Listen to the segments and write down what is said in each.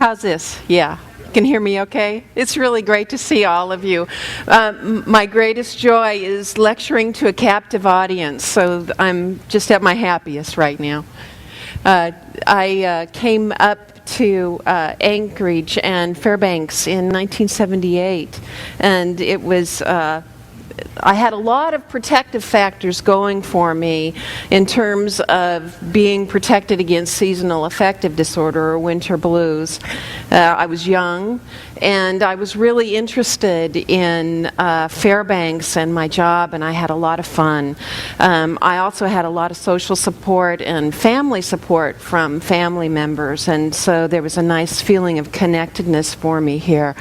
How's this? Yeah. Can hear me okay? It's really great to see all of you. My greatest joy is lecturing to a captive audience, so I'm just at my happiest right now. I came up to Anchorage and Fairbanks in 1978, and it was I had a lot of protective factors going for me in terms of being protected against seasonal affective disorder or winter blues. I was young, and I was really interested in Fairbanks and my job, and I had a lot of fun. I also had a lot of social support and family support from family members, and so there was a nice feeling of connectedness for me here.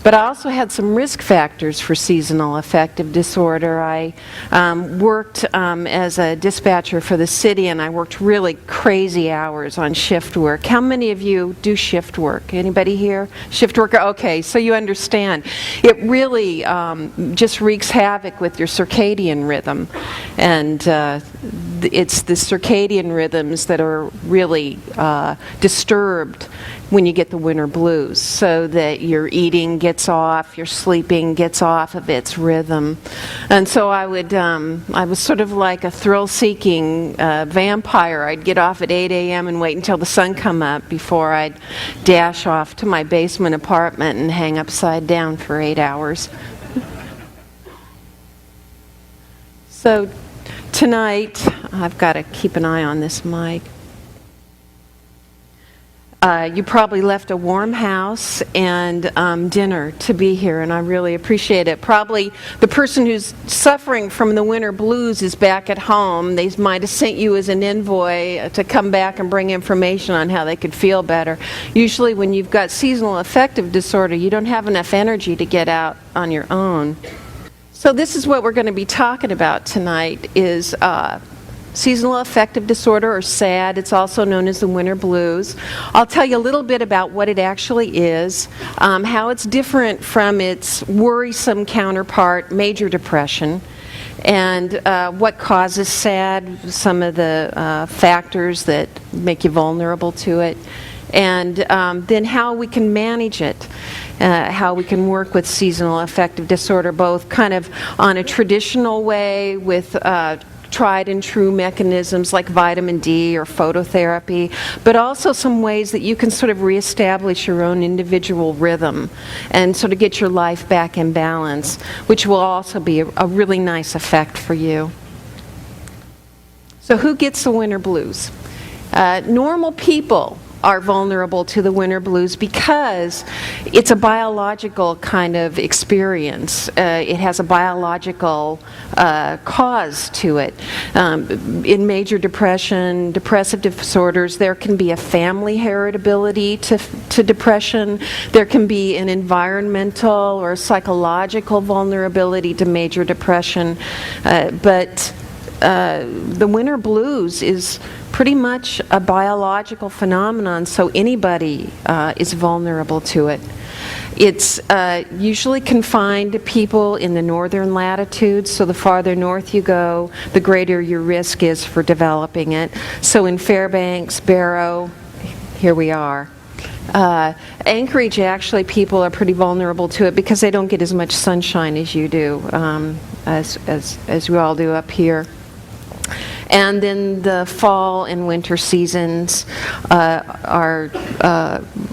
But I also had some risk factors for seasonal affective disorder. I worked as a dispatcher for the city, and I worked really crazy hours on shift work. How many of you do shift work? Anybody here? Shift worker? Okay, so you understand. It really just wreaks havoc with your circadian rhythm, and it's the circadian rhythms that are really disturbed when you get the winter blues, so that your eating gets off, your sleeping gets off of its rhythm. And so I was sort of like a thrill-seeking vampire. I'd get off at 8 a.m. and wait until the sun come up before I'd dash off to my basement apartment and hang upside down for 8 hours. So tonight, I've got to keep an eye on this mic. You probably left a warm house and dinner to be here, and I really appreciate it. Probably the person who's suffering from the winter blues is back at home. They might have sent you as an envoy to come back and bring information on how they could feel better. Usually when you've got seasonal affective disorder, you don't have enough energy to get out on your own. So this is what we're going to be talking about tonight is seasonal affective disorder, or SAD. It's also known as the winter blues. I'll tell you a little bit about what it actually is, how it's different from its worrisome counterpart, major depression, and what causes SAD, some of the factors that make you vulnerable to it, and then how we can manage it. How we can work with seasonal affective disorder, both kind of on a traditional way with tried and true mechanisms like vitamin D or phototherapy, but also some ways that you can sort of reestablish your own individual rhythm and sort of get your life back in balance, which will also be a really nice effect for you. So who gets the winter blues? Normal people are vulnerable to the winter blues because it's a biological kind of experience. It has a biological cause to it. In major depression, depressive disorders, there can be a family heritability to depression. There can be an environmental or psychological vulnerability to major depression. But the winter blues is pretty much a biological phenomenon, so anybody is vulnerable to it. It's usually confined to people in the northern latitudes, so the farther north you go, the greater your risk is for developing it. So in Fairbanks, Barrow, here we are. Anchorage, actually, people are pretty vulnerable to it because they don't get as much sunshine as you do, as we all do up here. And then the fall and winter seasons are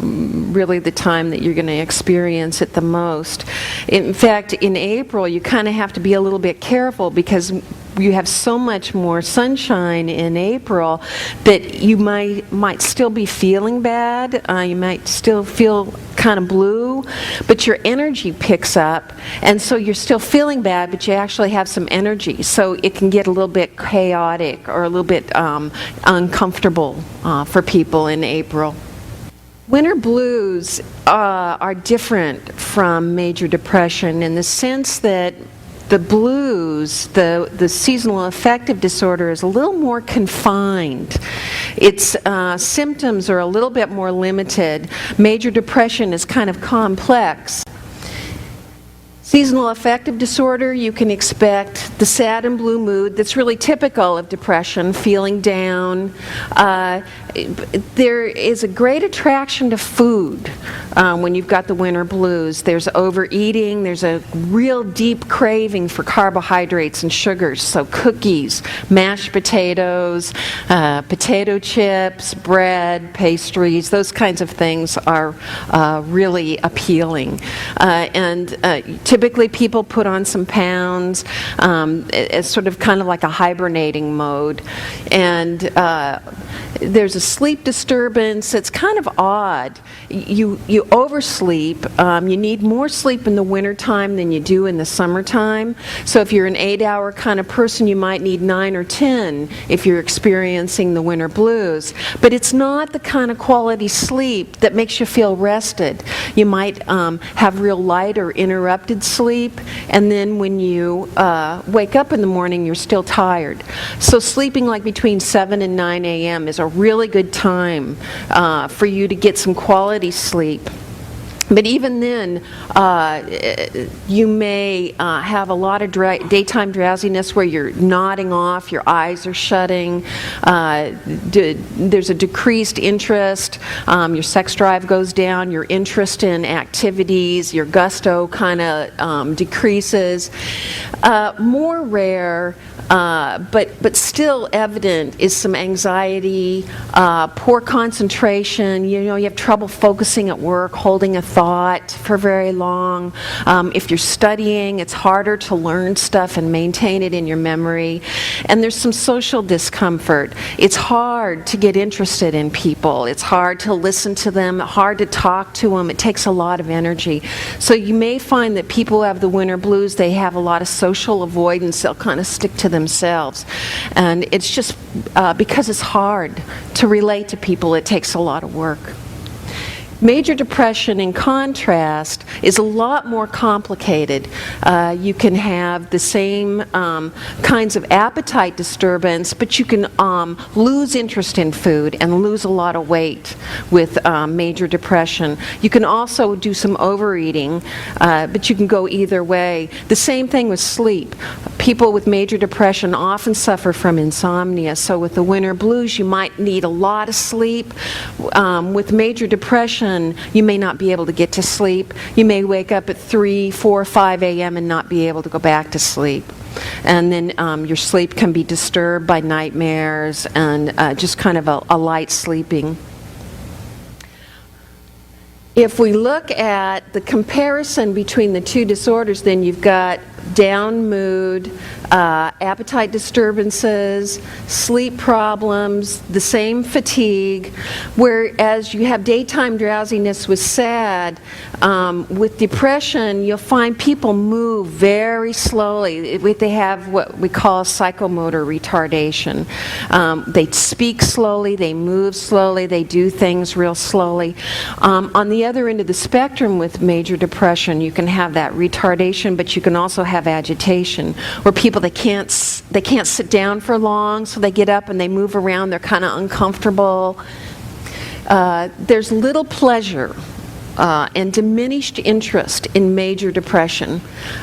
really the time that you're going to experience it the most. In fact, in April, you kind of have to be a little bit careful because you have so much more sunshine in April that you might still be feeling bad. You might still feel kind of blue, but your energy picks up, and so you're still feeling bad, but you actually have some energy. So it can get a little bit chaotic or a little bit uncomfortable for people in April. Winter blues are different from major depression in the sense that the blues, the seasonal affective disorder, is a little more confined. Its symptoms are a little bit more limited. Major depression is kind of complex. Seasonal affective disorder, you can expect the sad and blue mood that's really typical of depression, feeling down, there is a great attraction to food when you've got the winter blues. There's overeating. There's a real deep craving for carbohydrates and sugars. So cookies, mashed potatoes, potato chips, bread, pastries, those kinds of things are really appealing. And typically people put on some pounds. It's sort of kind of like a hibernating mode. And there's a sleep disturbance. It's kind of odd. You oversleep. You need more sleep in the wintertime than you do in the summertime. So if you're an 8-hour kind of person, you might need 9 or 10 if you're experiencing the winter blues. But it's not the kind of quality sleep that makes you feel rested. You might have real light or interrupted sleep, and then when you wake up in the morning, you're still tired. So sleeping like between 7 and 9 a.m. is a really good time for you to get some quality sleep. But even then, you may have a lot of daytime drowsiness where you're nodding off, your eyes are shutting, there's a decreased interest, your sex drive goes down, your interest in activities, your gusto kind of decreases. More rare, but still evident is some anxiety, poor concentration. You have trouble focusing at work, holding a thought for very long. If you're studying, it's harder to learn stuff and maintain it in your memory. And there's some social discomfort. It's hard to get interested in people. It's hard to listen to them, hard to talk to them. It takes a lot of energy. So you may find that people who have the winter blues, they have a lot of social avoidance. They'll kind of stick to themselves. And it's just because it's hard to relate to people, it takes a lot of work. Major depression, in contrast, is a lot more complicated. You can have the same kinds of appetite disturbance, but you can lose interest in food and lose a lot of weight with major depression. You can also do some overeating, but you can go either way. The same thing with sleep. People with major depression often suffer from insomnia, so with the winter blues, you might need a lot of sleep. With major depression, you may not be able to get to sleep. You may wake up at 3, 4, 5 a.m. and not be able to go back to sleep. And then your sleep can be disturbed by nightmares and just kind of a light sleeping. If we look at the comparison between the two disorders, then you've got down mood, appetite disturbances, sleep problems, the same fatigue, whereas you have daytime drowsiness with SAD. With depression, you'll find people move very slowly. They have what we call psychomotor retardation. They speak slowly, they move slowly, they do things real slowly. On the other end of the spectrum with major depression, you can have that retardation, but you can also have agitation, where people, they can't sit down for long, so they get up and they move around, they're kind of uncomfortable. There's little pleasure and diminished interest in major depression,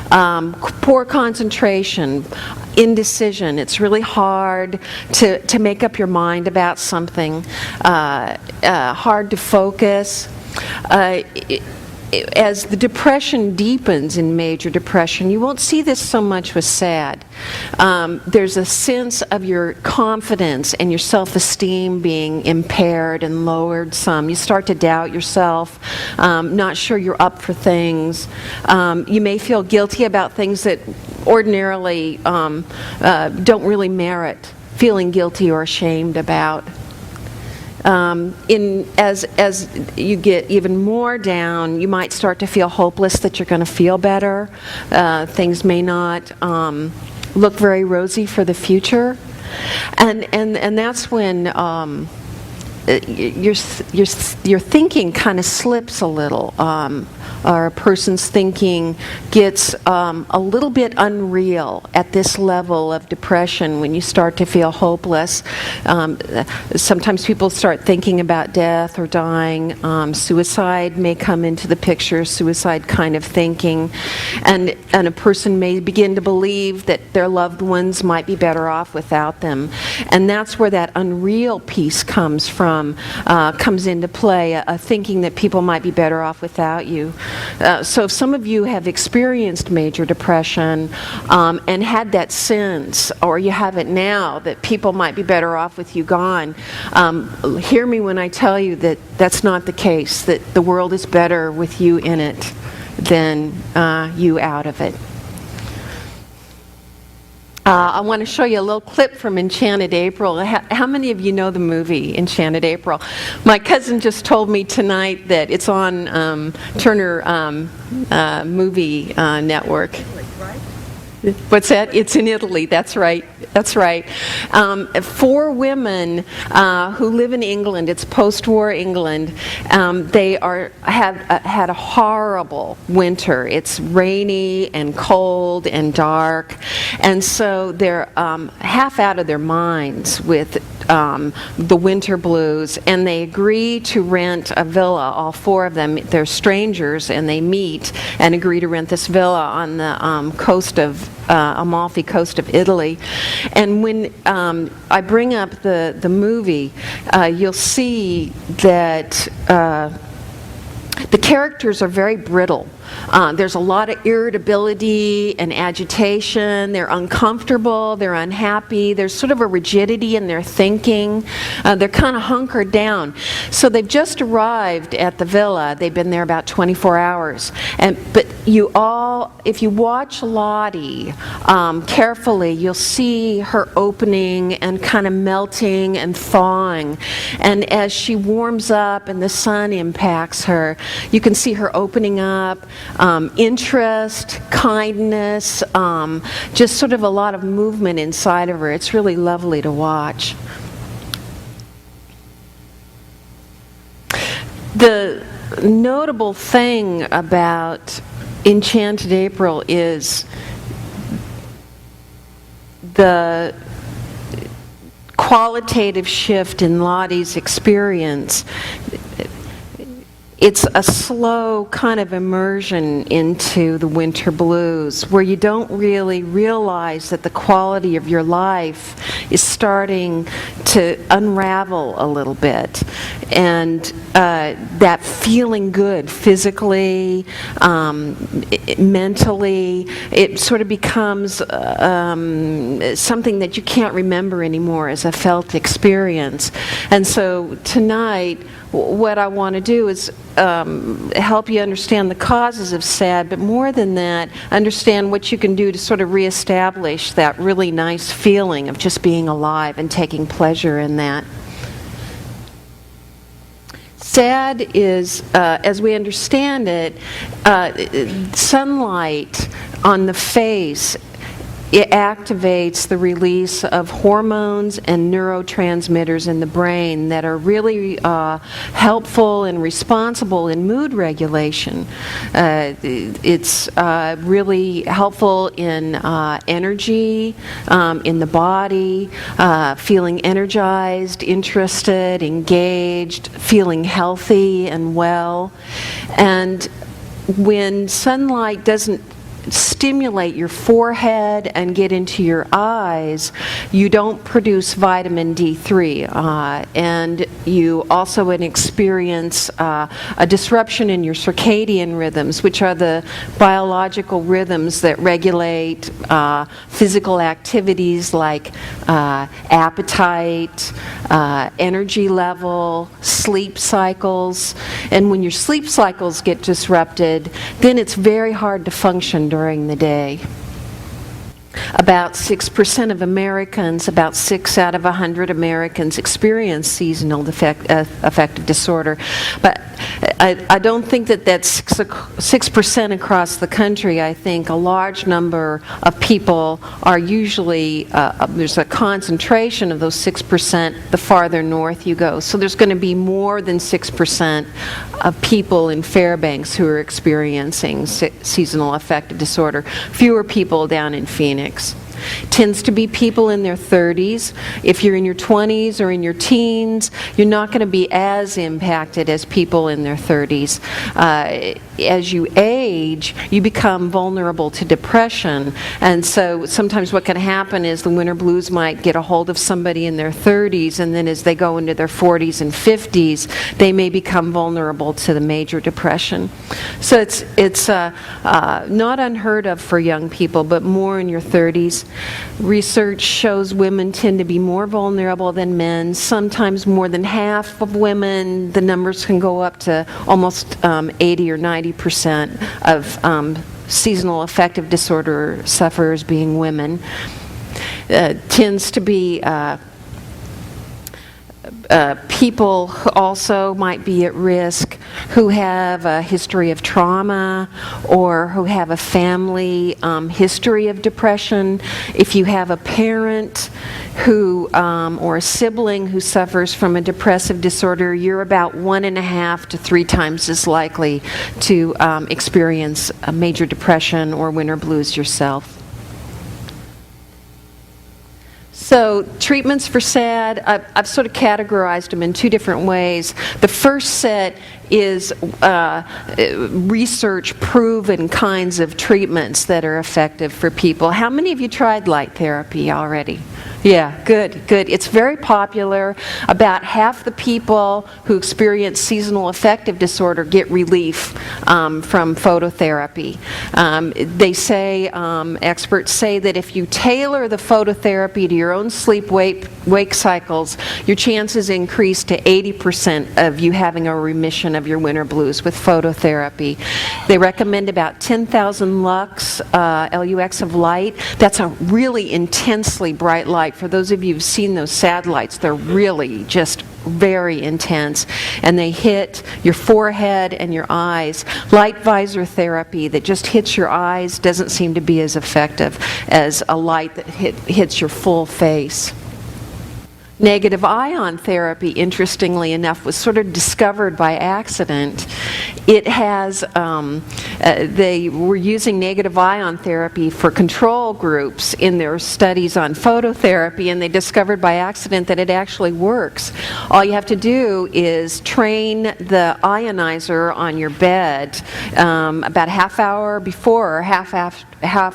poor concentration, indecision. It's really hard to make up your mind about something, hard to focus. As the depression deepens in major depression, you won't see this so much with SAD. There's a sense of your confidence and your self-esteem being impaired and lowered some. You start to doubt yourself, not sure you're up for things. You may feel guilty about things that ordinarily don't really merit feeling guilty or ashamed about. As you get even more down, you might start to feel hopeless that you're going to feel better. Things may not look very rosy for the future, and that's when your thinking kind of slips a little. Or a person's thinking gets a little bit unreal at this level of depression when you start to feel hopeless. Sometimes people start thinking about death or dying. Suicide may come into the picture, suicide kind of thinking. And a person may begin to believe that their loved ones might be better off without them. And that's where that unreal piece comes from. comes into play, a thinking that people might be better off without you. So if some of you have experienced major depression and had that sense, or you have it now, that people might be better off with you gone, hear me when I tell you that that's not the case, that the world is better with you in it than you out of it. I want to show you a little clip from Enchanted April. How many of you know the movie Enchanted April? My cousin just told me tonight that it's on Turner Movie Network. What's that? It's in Italy. That's right. That's right. 4 women who live in England. It's post-war England. They have had a horrible winter. It's rainy and cold and dark, and so they're half out of their minds with the winter blues. And they agree to rent a villa. All 4 of them. They're strangers, and they meet and agree to rent this villa on the coast of Amalfi Coast of Italy. And when I bring up the movie, you'll see that the characters are very brittle. There's a lot of irritability and agitation. They're uncomfortable. They're unhappy. There's sort of a rigidity in their thinking. They're kind of hunkered down. So they've just arrived at the villa. They've been there about 24 hours. But if you watch Lottie carefully, you'll see her opening and kind of melting and thawing. And as she warms up and the sun impacts her, you can see her opening up. Interest, kindness, just sort of a lot of movement inside of her. It's really lovely to watch. The notable thing about Enchanted April is the qualitative shift in Lottie's experience. It's a slow kind of immersion into the winter blues where you don't really realize that the quality of your life is starting to unravel a little bit. And that feeling good physically, mentally, it sort of becomes something that you can't remember anymore as a felt experience. And so tonight, what I want to do is help you understand the causes of SAD, but more than that, understand what you can do to sort of reestablish that really nice feeling of just being alive and taking pleasure in that. SAD is, as we understand it, sunlight on the face. It activates the release of hormones and neurotransmitters in the brain that are really helpful and responsible in mood regulation. It's really helpful in energy, in the body, feeling energized, interested, engaged, feeling healthy and well. And when sunlight doesn't stimulate your forehead and get into your eyes, you don't produce vitamin D3, and you also experience a disruption in your circadian rhythms, which are the biological rhythms that regulate physical activities like appetite, energy level, sleep cycles. And when your sleep cycles get disrupted, then it's very hard to function during the day. About 6% of Americans, about 6 out of 100 Americans experience seasonal affective disorder. But I don't think that that's 6% across the country. I think a large number of people are usually, there's a concentration of those 6% the farther north you go. So there's going to be more than 6% of people in Fairbanks who are experiencing seasonal affective disorder. Fewer people down in Phoenix. Tends to be people in their 30s. If you're in your 20s or in your teens, you're not going to be as impacted as people in their 30s. As you age, you become vulnerable to depression, and so sometimes what can happen is the winter blues might get a hold of somebody in their 30s, and then as they go into their 40s and 50s, they may become vulnerable to the major depression. So it's not unheard of for young people, but more in your 30s. Research shows women tend to be more vulnerable than men. Sometimes more than half of women, the numbers can go up to almost 80 or 90% of seasonal affective disorder sufferers being women. Tends to be people who also might be at risk who have a history of trauma or who have a family history of depression. If you have a parent who or a sibling who suffers from a depressive disorder, you're about 1.5 to 3 times as likely to experience a major depression or winter blues yourself. So treatments for SAD, I've sort of categorized them in 2 different ways. The first set is research-proven kinds of treatments that are effective for people. How many of you tried light therapy already? Yeah, good. It's very popular. About half the people who experience seasonal affective disorder get relief from phototherapy. They say, experts say that if you tailor the phototherapy to your own sleep-wake cycles, your chances increase to 80% of you having a remission of your winter blues with phototherapy. They recommend about 10,000 lux, LUX of light. That's a really intensely bright light. For those of you who've seen those SAD lights, they're really just very intense, and they hit your forehead and your eyes. Light visor therapy that just hits your eyes doesn't seem to be as effective as a light that hits your full face. Negative ion therapy, interestingly enough, was sort of discovered by accident. It has, they were using negative ion therapy for control groups in their studies on phototherapy, and they discovered by accident that it actually works. All you have to do is train the ionizer on your bed about a half hour before or half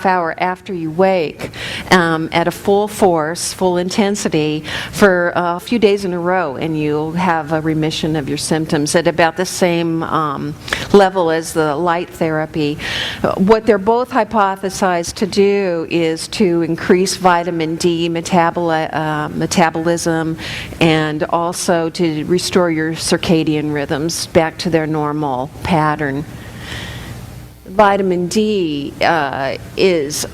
hour after you wake at a full force, full intensity for a few days in a row, and you'll have a remission of your symptoms at about the same level as the light therapy. What they're both hypothesized to do is to increase vitamin D metabolism and also to restore your circadian rhythms back to their normal pattern. Vitamin D is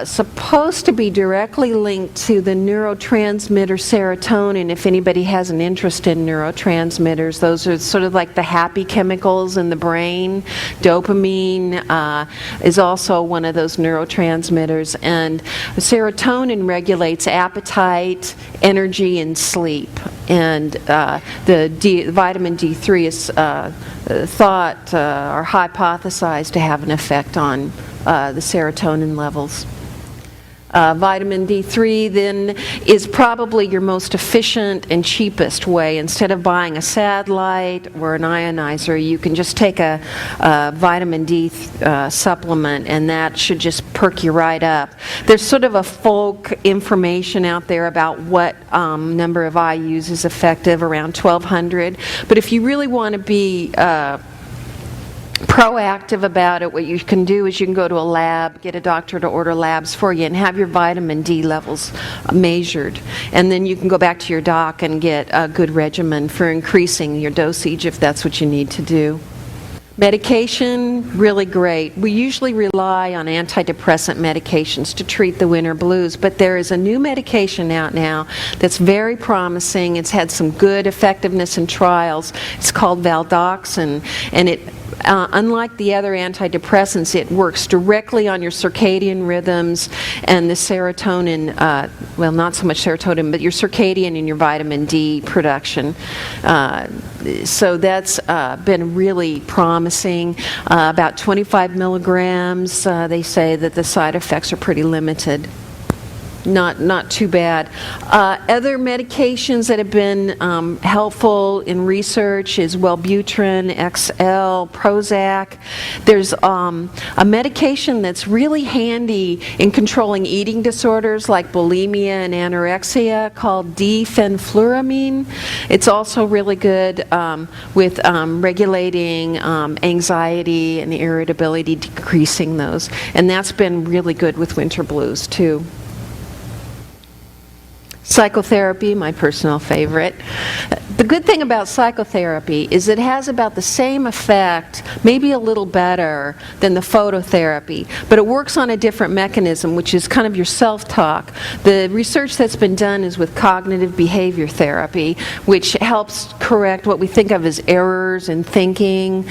supposed to be directly linked to the neurotransmitter serotonin. If anybody has an interest in neurotransmitters, those are sort of like the happy chemicals in the brain. Dopamine is also one of those neurotransmitters, and serotonin regulates appetite, energy, and sleep. And the vitamin D3 is thought or hypothesized to have an effect on the serotonin levels. Vitamin D3 then is probably your most efficient and cheapest way. Instead of buying a SAD light or an ionizer, you can just take a vitamin D supplement, and that should just perk you right up. There's sort of a folk information out there about what number of IUs is effective, around 1,200. But if you really want to be proactive about it, what you can do is you can go to a lab, get a doctor to order labs for you, and have your vitamin D levels measured. And then you can go back to your doc and get a good regimen for increasing your dosage if that's what you need to do. Medication, really great. We usually rely on antidepressant medications to treat the winter blues, but there is a new medication out now that's very promising. It's had some good effectiveness in trials. It's called valdoxin, and it unlike the other antidepressants, it works directly on your circadian rhythms and the serotonin, well, not so much serotonin, but your circadian and your vitamin D production. So that's been really promising. About 25 milligrams, they say that the side effects are pretty limited. not too bad. Other medications that have been helpful in research is Wellbutrin, XL, Prozac. There's a medication that's really handy in controlling eating disorders like bulimia and anorexia called diphenfluramine. It's also really good with regulating anxiety and irritability, decreasing those. And that's been really good with winter blues too. Psychotherapy, my personal favorite. The good thing about psychotherapy is it has about the same effect, maybe a little better, than the phototherapy, but it works on a different mechanism, which is kind of your self-talk. The research that's been done is with cognitive behavior therapy, which helps correct what we think of as errors in thinking,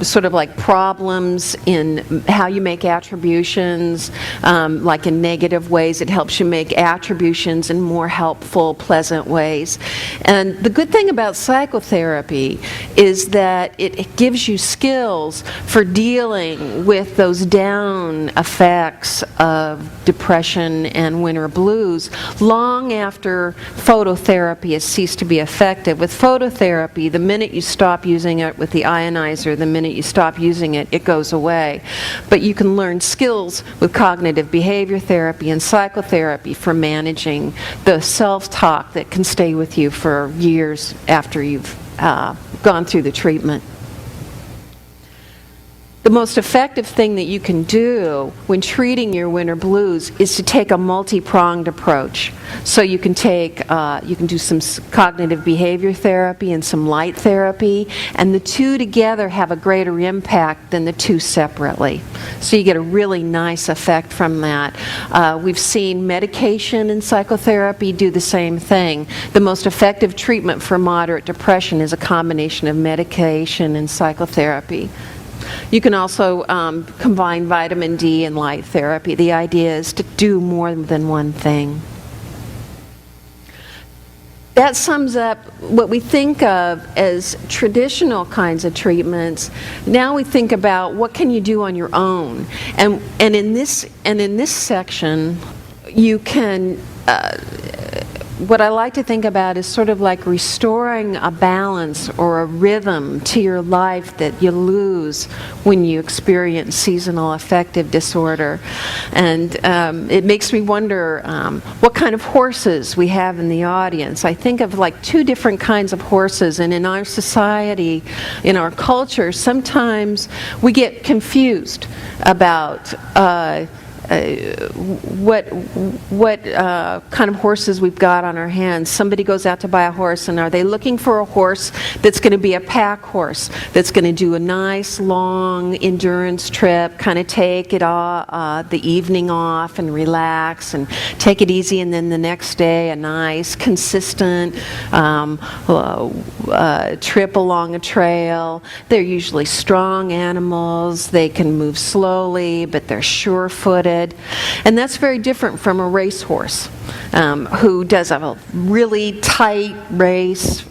sort of like problems in how you make attributions, like in negative ways. It helps you make attributions in more helpful, pleasant ways. And the good thing about psychotherapy is that it gives you skills for dealing with those down effects of depression and winter blues long after phototherapy has ceased to be effective. With phototherapy, the minute you stop using it with the ionizer, the minute you stop using it, it goes away. But you can learn skills with cognitive behavior therapy and psychotherapy for managing the self-talk that can stay with you for years after you've gone through the treatment. The most effective thing that you can do when treating your winter blues is to take a multi-pronged approach. So you can do some cognitive behavior therapy and some light therapy, and the two together have a greater impact than the two separately. So you get a really nice effect from that. We've seen medication and psychotherapy do the same thing. The most effective treatment for moderate depression is a combination of medication and psychotherapy. You can also combine vitamin D and light therapy. The idea is to do more than one thing. That sums up what we think of as traditional kinds of treatments. Now we think about what can you do on your own. And in this section, you can what I like to think about is sort of like restoring a balance or a rhythm to your life that you lose when you experience seasonal affective disorder. And it makes me wonder what kind of horses we have in the audience. I think of like two different kinds of horses, and in our society, in our culture, sometimes we get confused about what kind of horses we've got on our hands. Somebody goes out to buy a horse, and are they looking for a horse that's going to be a pack horse, that's going to do a nice long endurance trip, kind of take it all, the evening off and relax and take it easy, and then the next day a nice consistent trip along a trail. They're usually strong animals. They can move slowly, but they're sure-footed. And that's very different from a racehorse who does a really tight race,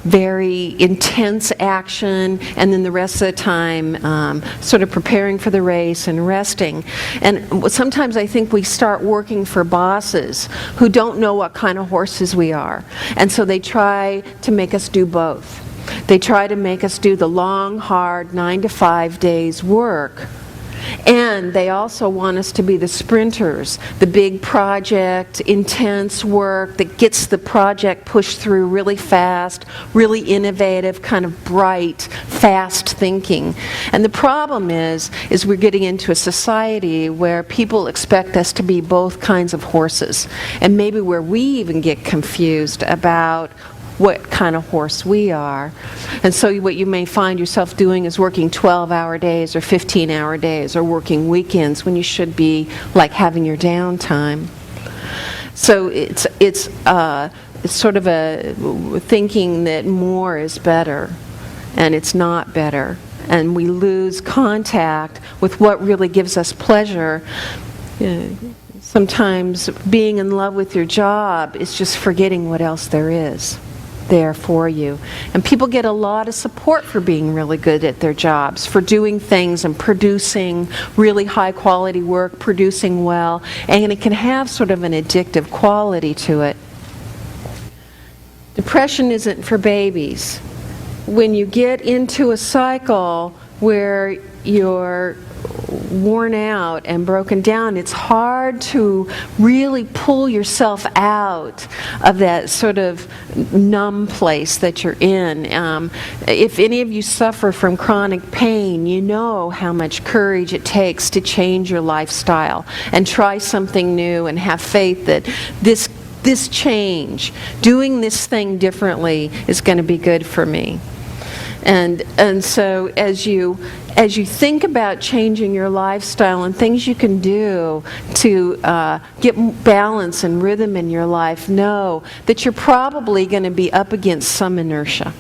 very intense action, and then the rest of the time sort of preparing for the race and resting. And sometimes I think we start working for bosses who don't know what kind of horses we are. And so they try to make us do both. They try to make us do the long, hard 9 to 5 days work. And they also want us to be the sprinters, the big project, intense work that gets the project pushed through really fast, really innovative, kind of bright, fast thinking. And the problem is we're getting into a society where people expect us to be both kinds of horses. And maybe where we even get confused about what kind of horse we are. And so what you may find yourself doing is working 12-hour days or 15-hour days or working weekends when you should be like having your downtime. So it's sort of a thinking that more is better, and it's not better. And we lose contact with what really gives us pleasure. Sometimes being in love with your job is just forgetting what else there is. there for you. And people get a lot of support for being really good at their jobs, for doing things and producing really high quality work, producing well, and it can have sort of an addictive quality to it. Depression isn't for babies. When you get into a cycle where you're worn out and broken down, it's hard to really pull yourself out of that sort of numb place that you're in. If any of you suffer from chronic pain, you know how much courage it takes to change your lifestyle and try something new and have faith that this change, doing this thing differently, is going to be good for me. And so as you think about changing your lifestyle and things you can do to get balance and rhythm in your life, know that you're probably going to be up against some inertia.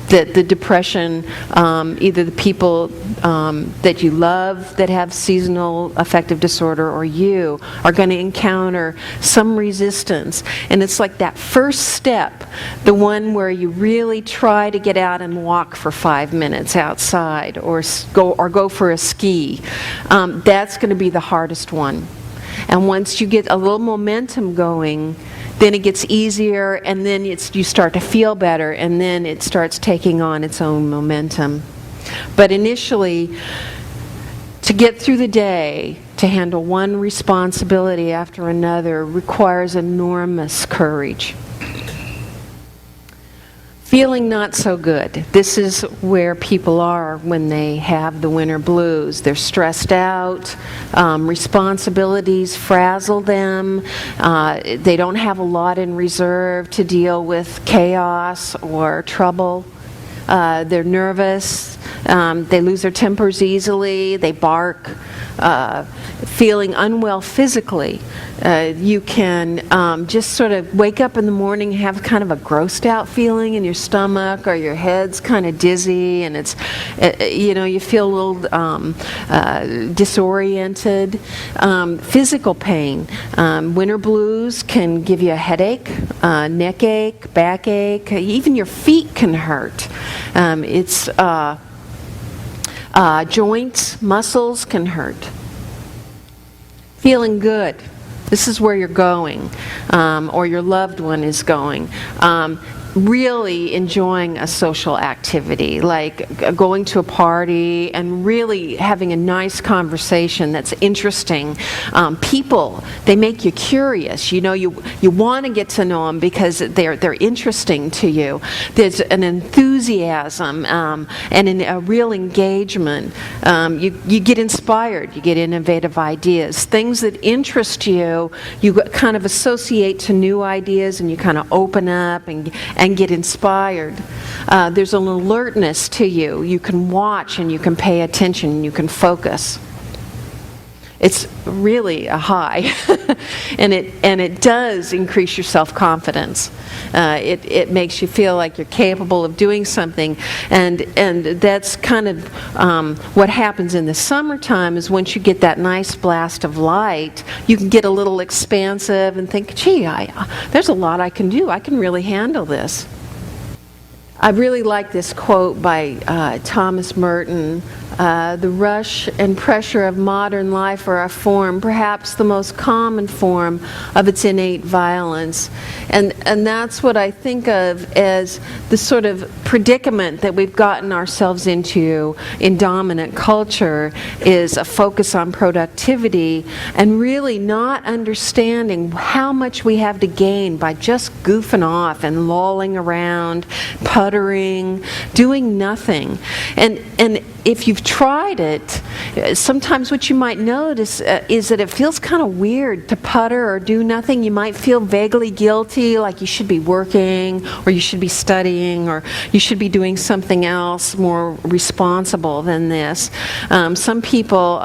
That the depression, either the people that you love that have seasonal affective disorder or you are going to encounter some resistance. And it's like that first step, the one where you really try to get out and walk for 5 minutes outside or go for a ski. That's going to be the hardest one. And once you get a little momentum going, then it gets easier, and then you start to feel better, and then it starts taking on its own momentum. But initially, to get through the day, to handle one responsibility after another, requires enormous courage. Feeling not so good. This is where people are when they have the winter blues. They're stressed out, responsibilities frazzle them, they don't have a lot in reserve to deal with chaos or trouble. They're nervous, they lose their tempers easily, they bark, feeling unwell physically. You can just sort of wake up in the morning and have kind of a grossed out feeling in your stomach, or your head's kind of dizzy, and you feel a little disoriented. Physical pain. Winter blues can give you a headache, neck ache, back ache, even your feet can hurt. Joints, muscles can hurt. Feeling good. This is where you're going, or your loved one is going. Really enjoying a social activity, like going to a party and really having a nice conversation that's interesting. People, they make you curious. You want to get to know them because they're interesting to you. There's an enthusiasm and a real engagement. You get inspired. You get innovative ideas. Things that interest you, you kind of associate to new ideas, and you kind of open up and get inspired. There's an alertness to you. You can watch and you can pay attention and you can focus. It's really a high, and it does increase your self-confidence. It makes you feel like you're capable of doing something, and that's kind of what happens in the summertime. Is once you get that nice blast of light, you can get a little expansive and think, gee, there's a lot I can do. I can really handle this. I really like this quote by Thomas Merton. The rush and pressure of modern life are a form, perhaps the most common form, of its innate violence. And that's what I think of as the sort of predicament that we've gotten ourselves into in dominant culture, is a focus on productivity and really not understanding how much we have to gain by just goofing off and lolling around, puttering, doing nothing. And if you've tried it, sometimes what you might notice is that it feels kind of weird to putter or do nothing. You might feel vaguely guilty, like you should be working, or you should be studying, or you should be doing something else more responsible than this. Some people,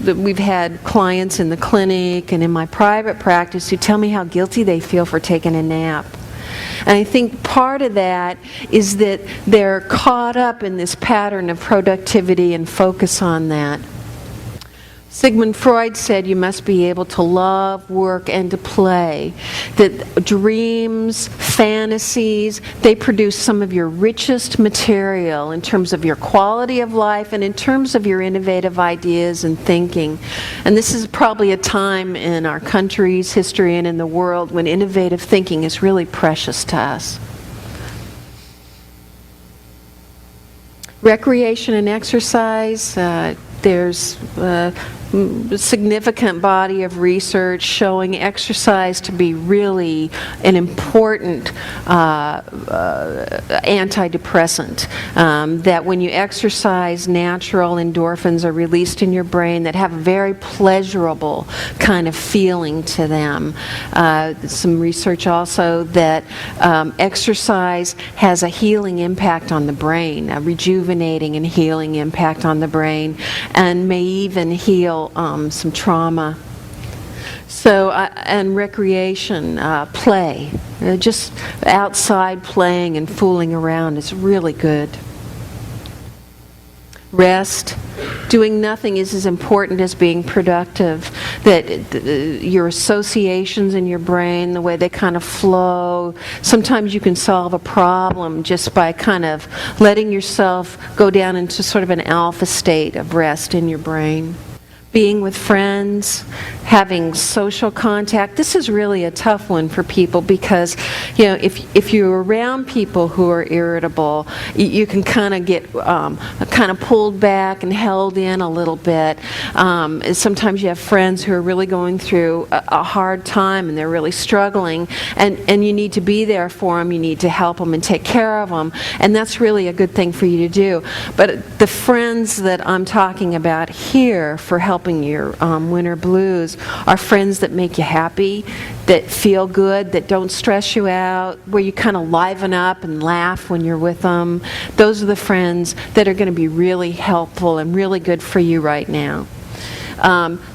we've had clients in the clinic and in my private practice who tell me how guilty they feel for taking a nap. And I think part of that is that they're caught up in this pattern of productivity and focus on that. Sigmund Freud said you must be able to love, work, and to play. That dreams, fantasies, they produce some of your richest material in terms of your quality of life and in terms of your innovative ideas and thinking. And this is probably a time in our country's history and in the world when innovative thinking is really precious to us. Recreation and exercise, there's a significant body of research showing exercise to be really an important antidepressant. That when you exercise, natural endorphins are released in your brain that have a very pleasurable kind of feeling to them. Some research also that exercise has a healing impact on the brain, a rejuvenating and healing impact on the brain, and may even heal some trauma. So, and recreation, play, just outside playing and fooling around is really good. Rest, doing nothing is as important as being productive. That your associations in your brain, the way they kind of flow, sometimes you can solve a problem just by kind of letting yourself go down into sort of an alpha state of rest in your brain. Being with friends, having social contact. This is really a tough one for people because, you know, if you're around people who are irritable, you can kind of get kind of pulled back and held in a little bit. Sometimes you have friends who are really going through a hard time and they're really struggling, and you need to be there for them. You need to help them and take care of them, and that's really a good thing for you to do. But the friends that I'm talking about here for helping your winter blues are friends that make you happy, that feel good, that don't stress you out, where you kind of liven up and laugh when you're with them. Those are the friends that are going to be really helpful and really good for you right now.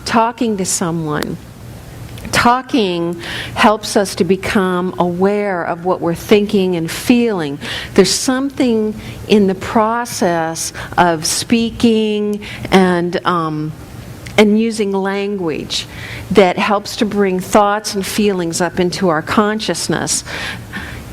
Talking to someone. Talking helps us to become aware of what we're thinking and feeling. There's something in the process of speaking and using language that helps to bring thoughts and feelings up into our consciousness.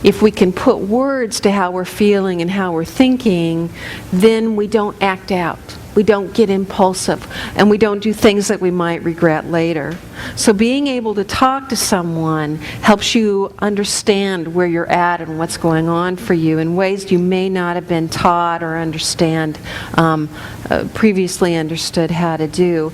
If we can put words to how we're feeling and how we're thinking, then we don't act out. We don't get impulsive, and we don't do things that we might regret later. So being able to talk to someone helps you understand where you're at and what's going on for you in ways you may not have been taught or previously understood how to do.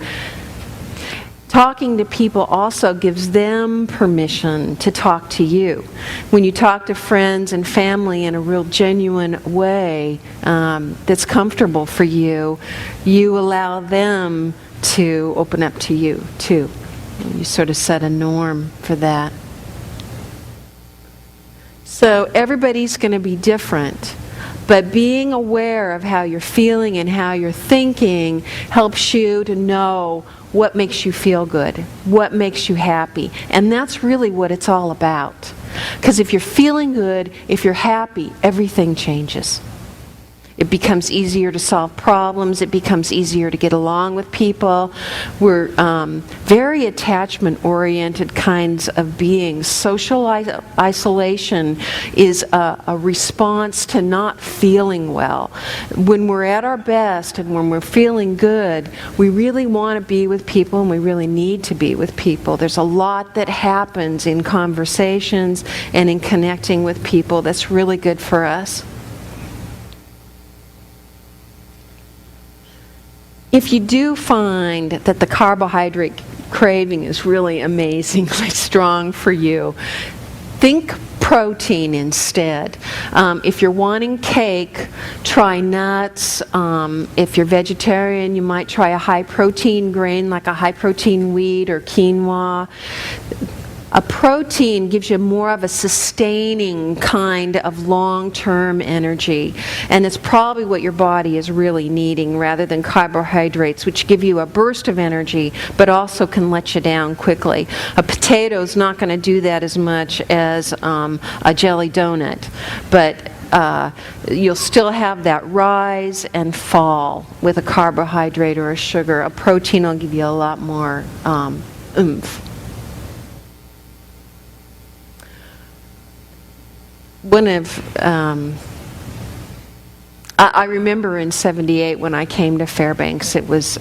Talking to people also gives them permission to talk to you. When you talk to friends and family in a real genuine way that's comfortable for you, you allow them to open up to you too. You sort of set a norm for that. So everybody's going to be different. But being aware of how you're feeling and how you're thinking helps you to know what makes you feel good, what makes you happy. And that's really what it's all about. Because if you're feeling good, if you're happy, everything changes. It becomes easier to solve problems. It becomes easier to get along with people. We're very attachment-oriented kinds of beings. Social isolation is a response to not feeling well. When we're at our best and when we're feeling good, we really want to be with people, and we really need to be with people. There's a lot that happens in conversations and in connecting with people that's really good for us. If you do find that the carbohydrate craving is really amazingly strong for you, think protein instead. If you're wanting cake, try nuts. If you're vegetarian, you might try a high-protein grain like a high-protein wheat or quinoa. A protein gives you more of a sustaining kind of long-term energy, and it's probably what your body is really needing rather than carbohydrates, which give you a burst of energy but also can let you down quickly. A potato's not going to do that as much as a jelly donut, but you'll still have that rise and fall with a carbohydrate or a sugar. A protein will give you a lot more oomph. One of I remember in '78 when I came to Fairbanks. It was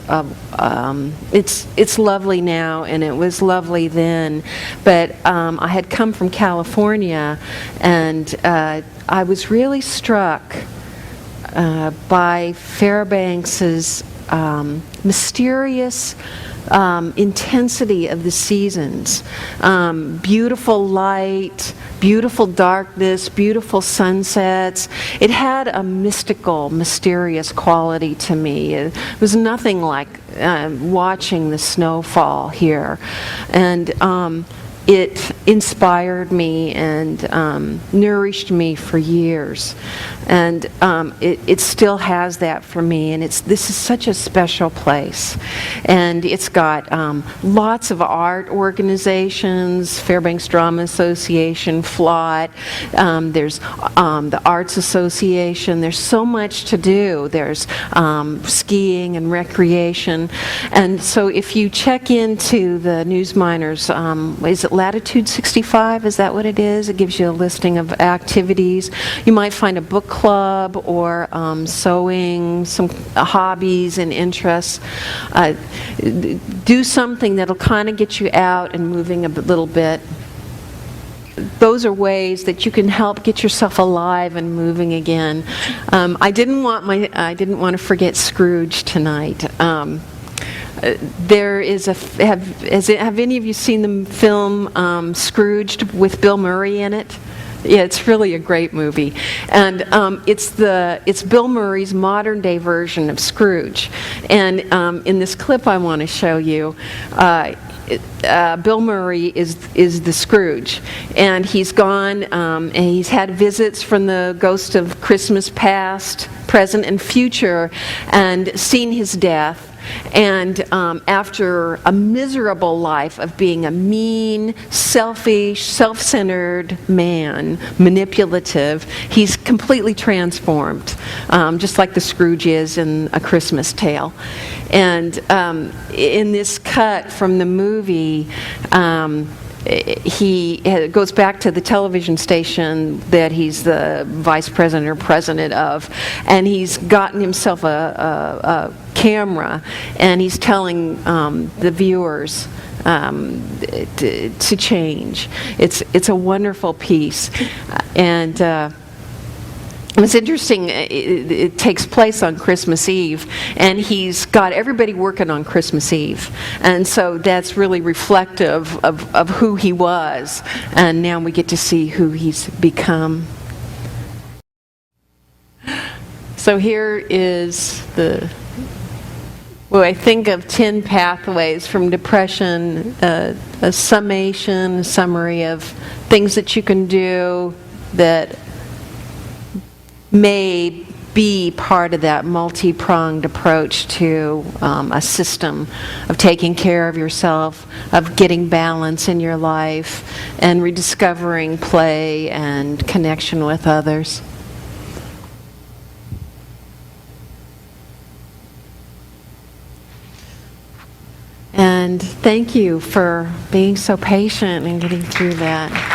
it's lovely now, and it was lovely then. But I had come from California, and I was really struck by Fairbanks's mysterious intensity of the seasons. Beautiful light, beautiful darkness, beautiful sunsets. It had a mystical, mysterious quality to me. It was nothing like watching the snowfall here. And it inspired me and nourished me for years. And it still has that for me. And this is such a special place. And it's got lots of art organizations, Fairbanks Drama Association, FLOT, there's the Arts Association. There's so much to do. There's skiing and recreation. And so if you check into the Newsminer's, is it Latitude 65? Is that what it is? It gives you a listing of activities. You might find a book club or sewing, some hobbies and interests. Do something that'll kind of get you out and moving a little bit. Those are ways that you can help get yourself alive and moving again. I didn't want to forget Scrooge tonight. There is have any of you seen the film Scrooged with Bill Murray in it? Yeah, it's really a great movie, and it's Bill Murray's modern day version of Scrooge. And in this clip I want to show you, Bill Murray is the Scrooge, and he's gone and he's had visits from the ghost of Christmas past, present, and future, and seen his death. And after a miserable life of being a mean, selfish, self-centered man, manipulative, he's completely transformed, just like the Scrooge is in A Christmas Tale. And in this cut from the movie, he goes back to the television station that he's the vice president or president of, and he's gotten himself a camera, and he's telling the viewers to change. It's a wonderful piece, and it's interesting. It takes place on Christmas Eve, and he's got everybody working on Christmas Eve, and so that's really reflective of who he was, and now we get to see who he's become. So here is I think of 10 pathways from depression, a summation, a summary of things that you can do that may be part of that multi-pronged approach to a system of taking care of yourself, of getting balance in your life, and rediscovering play and connection with others. And thank you for being so patient and getting through that.